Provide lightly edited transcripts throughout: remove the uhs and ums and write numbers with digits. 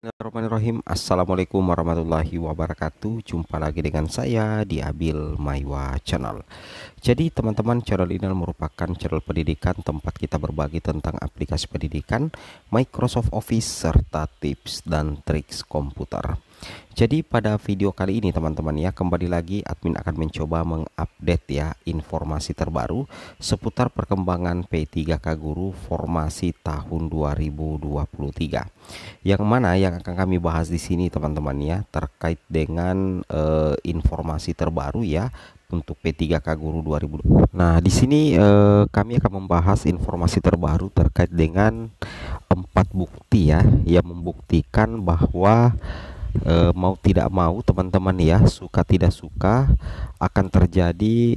Bismillahirrahmanirrahim. Assalamualaikum warahmatullahi wabarakatuh. Jumpa lagi dengan saya di Abil Maiwa Channel. Jadi teman-teman, channel ini merupakan channel pendidikan tempat kita berbagi tentang aplikasi pendidikan, Microsoft Office, serta tips dan triks komputer. Jadi pada video kali ini teman-teman ya, kembali lagi admin akan mencoba mengupdate ya informasi terbaru seputar perkembangan P3K Guru formasi tahun 2023. Yang mana yang akan kami bahas di sini teman-teman ya, terkait dengan informasi terbaru ya untuk P3K Guru 2020. Nah, di sini kami akan membahas informasi terbaru terkait dengan 4 bukti ya yang membuktikan bahwa mau tidak mau teman-teman ya, suka tidak suka akan terjadi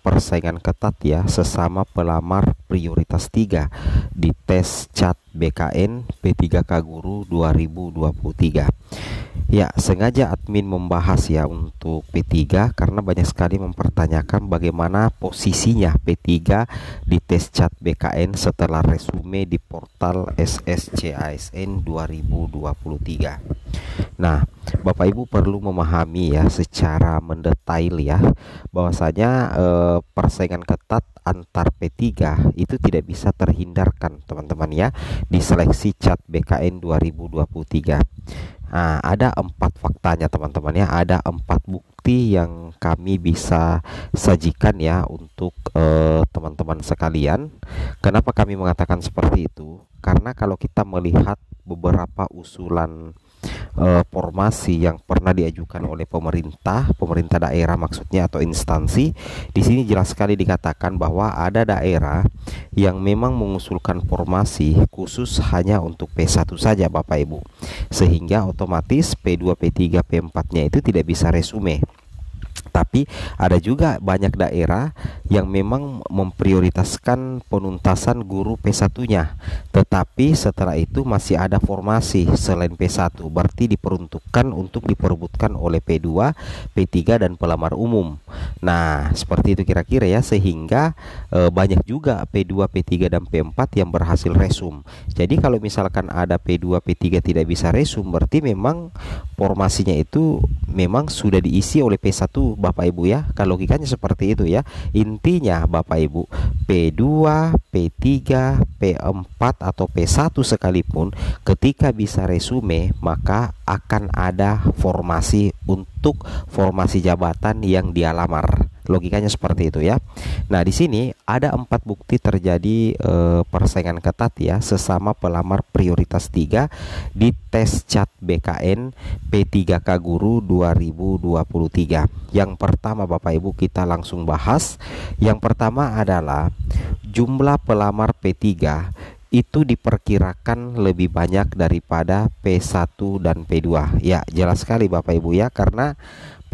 persaingan ketat ya sesama pelamar prioritas 3 di tes CAT BKN P3K Guru 2023. Ya, sengaja admin membahas ya untuk P3 karena banyak sekali mempertanyakan bagaimana posisinya P3 di tes CAT BKN setelah resume di portal SSCASN 2023. Nah, Bapak Ibu perlu memahami ya secara mendetail ya bahwasanya persaingan ketat antar P3 itu tidak bisa terhindarkan teman-teman ya di seleksi CAT BKN 2023. Nah, ada 4 faktanya teman-teman ya, ada 4 bukti yang kami bisa sajikan ya untuk teman-teman sekalian. Kenapa kami mengatakan seperti itu? Karena kalau kita melihat beberapa usulan formasi yang pernah diajukan oleh pemerintah daerah maksudnya atau instansi, di sini jelas sekali dikatakan bahwa ada daerah yang memang mengusulkan formasi khusus hanya untuk P1 saja Bapak Ibu, sehingga otomatis P2, P3, P4-nya itu tidak bisa resume. Tapi ada juga banyak daerah yang memang memprioritaskan penuntasan guru P1-nya, tetapi setelah itu masih ada formasi selain P1, berarti diperuntukkan untuk diperebutkan oleh P2, P3 dan pelamar umum. Nah, seperti itu kira-kira ya, sehingga banyak juga P2, P3 dan P4 yang berhasil resum. Jadi kalau misalkan ada P2, P3 tidak bisa resum, berarti memang formasinya itu memang sudah diisi oleh P1 Bapak Ibu ya. Kalau logikanya seperti itu ya. Intinya Bapak Ibu, P2, P3, P4 atau P1 sekalipun ketika bisa resume maka akan ada formasi untuk formasi jabatan yang dia lamar. Logikanya seperti itu ya. Nah, di sini ada 4 bukti terjadi persaingan ketat ya sesama pelamar prioritas 3 di tes CAT BKN P3K Guru 2023. Yang pertama Bapak Ibu kita langsung bahas. Yang pertama adalah jumlah pelamar P3 itu diperkirakan lebih banyak daripada P1 dan P2. Ya, jelas sekali Bapak Ibu ya, karena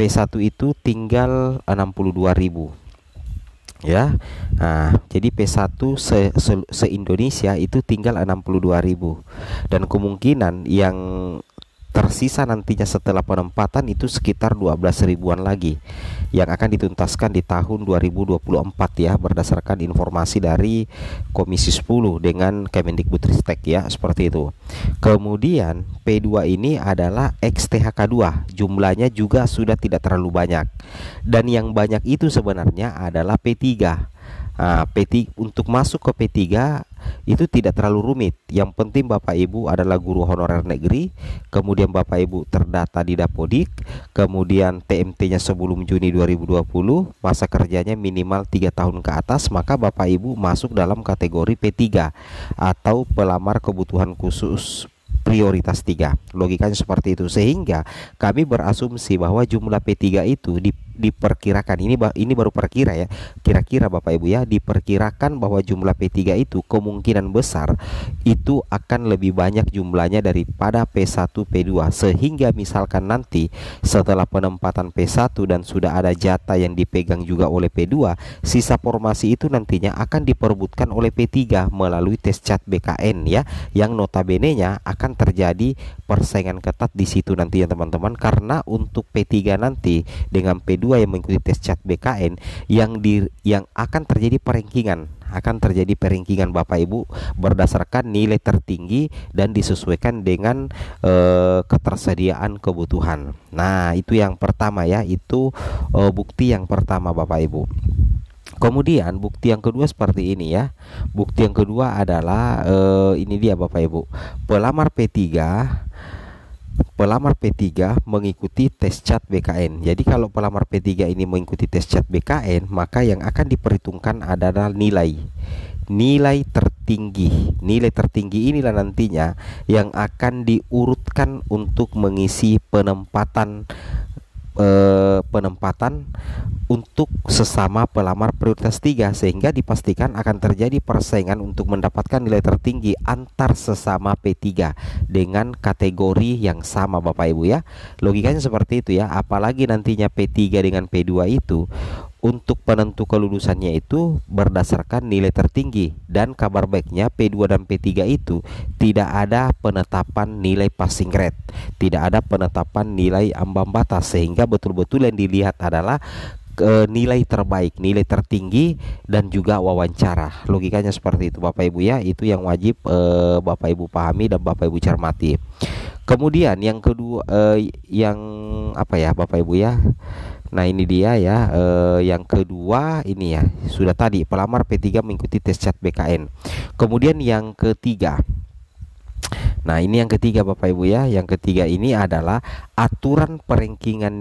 P1 itu tinggal 62.000 ya. Nah, jadi P1 se-Indonesia itu tinggal 62.000 dan kemungkinan yang tersisa nantinya setelah penempatan itu sekitar 12 ribuan lagi yang akan dituntaskan di tahun 2024 ya, berdasarkan informasi dari Komisi 10 dengan Kemendikbudristek ya, seperti itu. Kemudian P2 ini adalah XTHK 2, jumlahnya juga sudah tidak terlalu banyak. Dan yang banyak itu sebenarnya adalah P3. Nah, P3 untuk masuk ke P3 itu tidak terlalu rumit. Yang penting Bapak Ibu adalah guru honorer negeri, kemudian Bapak Ibu terdata di Dapodik, kemudian TMT-nya sebelum Juni 2020, masa kerjanya minimal 3 tahun ke atas, maka Bapak Ibu masuk dalam kategori P3 atau pelamar kebutuhan khusus prioritas 3. Logikanya seperti itu, sehingga kami berasumsi bahwa jumlah P3 itu diperkirakan, ini baru perkira ya, kira-kira Bapak Ibu ya, diperkirakan bahwa jumlah P3 itu kemungkinan besar itu akan lebih banyak jumlahnya daripada P1 P2, sehingga misalkan nanti setelah penempatan P1 dan sudah ada jatah yang dipegang juga oleh P2, sisa formasi itu nantinya akan diperebutkan oleh P3 melalui tes CAT BKN ya, yang notabene-nya akan terjadi persaingan ketat di situ nanti ya teman-teman, karena untuk P3 nanti dengan P2 yang mengikuti tes CAT BKN yang akan terjadi perengkingan akan terjadi peringkingan Bapak Ibu berdasarkan nilai tertinggi dan disesuaikan dengan ketersediaan kebutuhan. Nah, itu yang pertama ya, itu bukti yang pertama Bapak Ibu. Kemudian bukti yang kedua seperti ini ya. Bukti yang kedua adalah ini dia Bapak Ibu. Pelamar P3 mengikuti tes CAT BKN. Jadi kalau pelamar P3 ini mengikuti tes CAT BKN, maka yang akan diperhitungkan adalah nilai tertinggi. Nilai tertinggi inilah nantinya yang akan diurutkan untuk mengisi penempatan untuk sesama pelamar prioritas 3, sehingga dipastikan akan terjadi persaingan untuk mendapatkan nilai tertinggi antar sesama P3 dengan kategori yang sama Bapak Ibu ya. Logikanya seperti itu ya, apalagi nantinya P3 dengan P2 itu untuk penentu kelulusannya itu berdasarkan nilai tertinggi, dan kabar baiknya P2 dan P3 itu tidak ada penetapan nilai passing grade, tidak ada penetapan nilai ambang batas, sehingga betul-betul yang dilihat adalah nilai terbaik, nilai tertinggi, dan juga wawancara. Logikanya seperti itu Bapak Ibu ya, itu yang wajib Bapak Ibu pahami dan Bapak Ibu cermati. Kemudian yang kedua yang apa ya Bapak Ibu ya. Nah ini dia ya, yang kedua ini ya, sudah tadi pelamar P3 mengikuti tes CAT BKN. Kemudian yang ketiga, nah ini yang ketiga Bapak Ibu ya, yang ketiga ini adalah aturan perankingan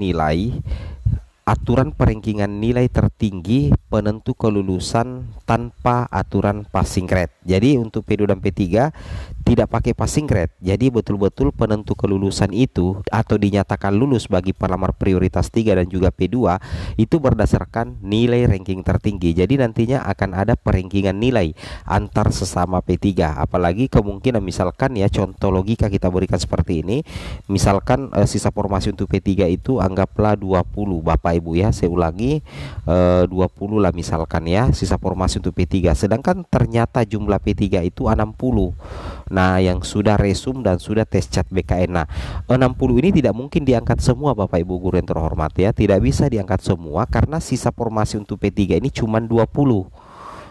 nilai tertinggi penentu kelulusan tanpa aturan passing grade. Jadi untuk P2 dan P3 tidak pakai passing grade. Jadi betul-betul penentu kelulusan itu atau dinyatakan lulus bagi pelamar prioritas 3 dan juga P2 itu berdasarkan nilai ranking tertinggi. Jadi nantinya akan ada perankingan nilai antar sesama P3. Apalagi kemungkinan misalkan ya, contoh logika kita berikan seperti ini. Misalkan sisa formasi untuk P3 itu anggaplah 20 Bapak Ibu ya. Saya ulangi, 20 lah misalkan ya sisa formasi untuk P3, sedangkan ternyata jumlah P3 itu 60. Nah yang sudah resum dan sudah tes CAT BKN. Nah 60 ini tidak mungkin diangkat semua Bapak Ibu guru yang terhormat ya, tidak bisa diangkat semua karena sisa formasi untuk P3 ini cuma 20.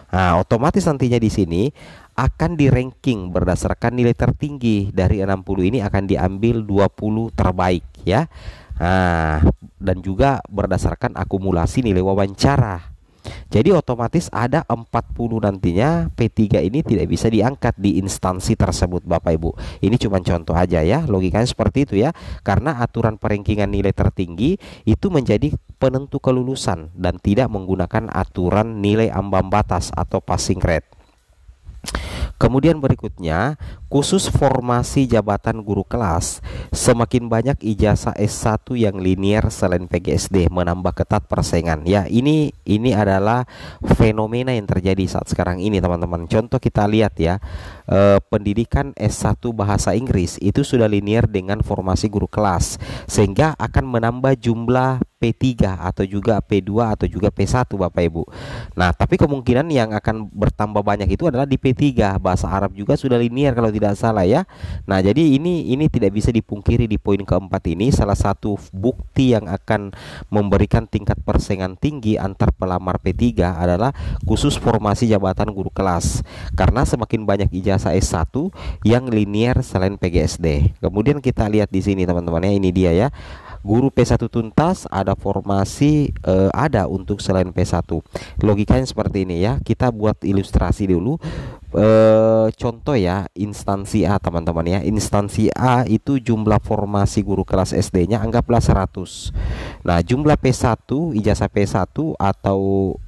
Nah otomatis nantinya di sini akan di ranking berdasarkan nilai tertinggi. Dari 60 ini akan diambil 20 terbaik ya. Nah, dan juga berdasarkan akumulasi nilai wawancara. Jadi otomatis ada 40 nantinya P3 ini tidak bisa diangkat di instansi tersebut Bapak Ibu. Ini cuma contoh aja ya, logikanya seperti itu ya. Karena aturan perankingan nilai tertinggi itu menjadi penentu kelulusan dan tidak menggunakan aturan nilai ambang batas atau passing grade. Kemudian berikutnya, khusus formasi jabatan guru kelas, semakin banyak ijazah S1 yang linier selain PGSD, menambah ketat persaingan. Ya, ini adalah fenomena yang terjadi saat sekarang ini, teman-teman. Contoh kita lihat ya, pendidikan S1 bahasa Inggris itu sudah linier dengan formasi guru kelas, sehingga akan menambah jumlah P3 atau juga P2 atau juga P1 Bapak Ibu. Nah, tapi kemungkinan yang akan bertambah banyak itu adalah di P3. Bahasa Arab juga sudah linier kalau tidak salah ya. Nah, jadi ini tidak bisa dipungkiri di poin keempat ini. Salah satu bukti yang akan memberikan tingkat persaingan tinggi antar pelamar P3 adalah khusus formasi jabatan guru kelas. Karena semakin banyak ijazah S1 yang linier selain PGSD. Kemudian kita lihat di sini teman-teman ya, ini dia ya. Guru P1 tuntas ada formasi ada untuk selain P1. Logikanya seperti ini ya. Kita buat ilustrasi dulu. Contoh ya, instansi A teman-teman ya. Instansi A itu jumlah formasi guru kelas SD-nya anggaplah 100. Nah, jumlah P1, ijazah P1 atau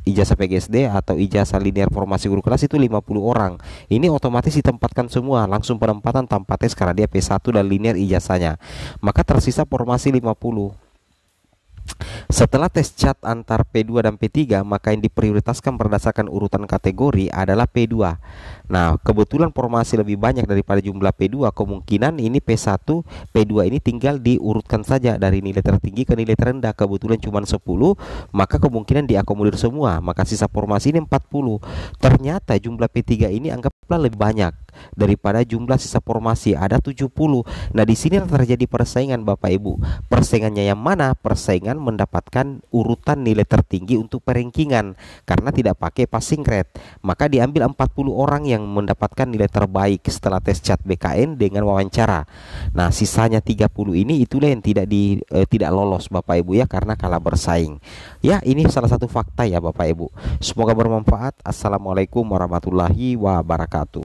ijazah PGSD atau ijazah linear formasi guru kelas itu 50 orang. Ini otomatis ditempatkan semua, langsung penempatan tanpa tes karena dia P1 dan linear ijazahnya. Maka tersisa formasi 50. Setelah tes CAT antar P2 dan P3, maka yang diprioritaskan berdasarkan urutan kategori adalah P2. Nah, kebetulan formasi lebih banyak daripada jumlah P2, kemungkinan ini P1, P2 ini tinggal diurutkan saja dari nilai tertinggi ke nilai terendah. Kebetulan cuma 10, maka kemungkinan diakomodir semua. Maka sisa formasi ini 40. Ternyata jumlah P3 ini anggaplah lebih banyak. daripada jumlah sisa formasi ada 70. Nah, di sini terjadi persaingan Bapak Ibu. Persaingannya yang mana? Persaingan mendapatkan urutan nilai tertinggi untuk perankingan karena tidak pakai passing grade. Maka diambil 40 orang yang mendapatkan nilai terbaik setelah tes CAT BKN dengan wawancara. Nah, sisanya 30 ini itulah yang tidak lolos Bapak Ibu ya, karena kalah bersaing. Ya, ini salah satu fakta ya Bapak Ibu. Semoga bermanfaat. Assalamualaikum warahmatullahi wabarakatuh.